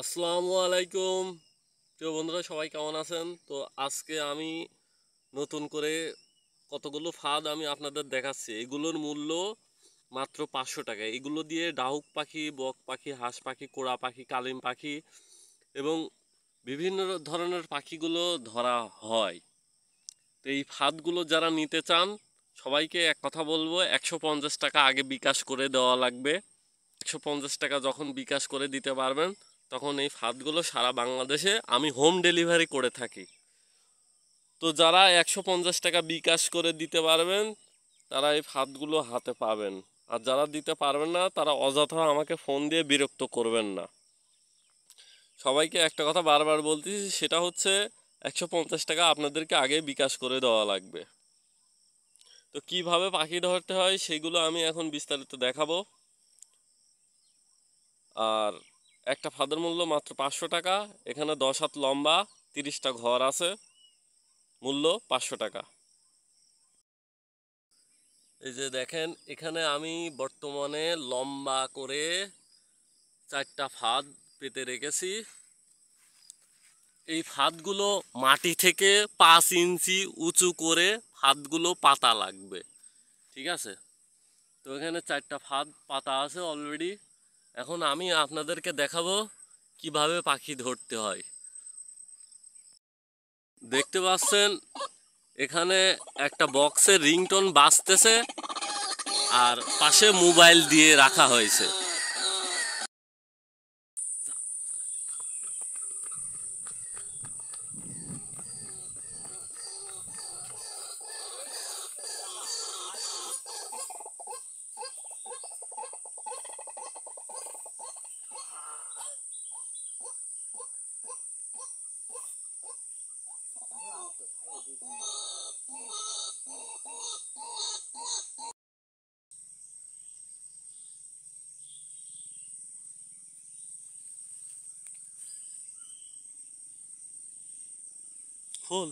আসসালামু আলাইকুম। প্রিয় বন্ধুরা, সবাই কেমন আছেন? তো আজকে আমি নতুন করে কতগুলো ফাঁদ আমি আপনাদের দেখাচ্ছি। এগুলোর মূল্য মাত্র 500 টাকা। এগুলো দিয়ে ডাহুক পাখি, বক পাখি, হাঁস পাখি, কোড়া পাখি, কালিম পাখি এবং বিভিন্ন ধরনের পাখিগুলো ধরা হয়। তো এই ফাঁদগুলো যারা নিতে চান, সবাইকে এক কথা বলবো, 150 টাকা আগে বিকাশ করে দেওয়া লাগবে। 150 টাকা যখন বিকাশ করে দিতে পারবেন, তখন এই ফাঁদগুলো সারা বাংলাদেশে আমি হোম ডেলিভারি করে থাকি। তো যারা 150 টাকা বিকাশ করে দিতে পারবেন, তারা এই ফাঁদগুলো হাতে পাবেন। আর যারা দিতে পারবেন না, তারা অযথা আমাকে ফোন দিয়ে বিরক্ত করবেন না। সবাইকে একটা কথা বারবার বলতেছি, সেটা হচ্ছে 150 টাকা আপনাদেরকে আগে বিকাশ করে দেওয়া লাগবে। তো কিভাবে পাখি ধরতে হয় সেগুলো আমি এখন বিস্তারিত দেখাবো। আর একটা ফাঁদের মূল্য মাত্র 500 টাকা। এখানে 10 হাত লম্বা, 30টা ঘর আছে, মূল্য 500 টাকা। এই যে দেখেন, এখানে আমি বর্তমানে লম্বা করে 4টা ফাঁদ পেতে রেখেছি। এই ফাঁদগুলো মাটি থেকে 5 ইঞ্চি উঁচু করে ফাঁদগুলো পাতা লাগবে, ঠিক আছে? তো এখানে 4টা ফাঁদ পাতা আছে অলরেডি। এখন আমি আপনাদেরকে দেখাবো কিভাবে পাখি ধরতে হয়। দেখতে পাচ্ছেন, এখানে একটা বক্সের রিংটোন বাজতেছে আর পাশে মোবাইল দিয়ে রাখা হয়েছে। খোল।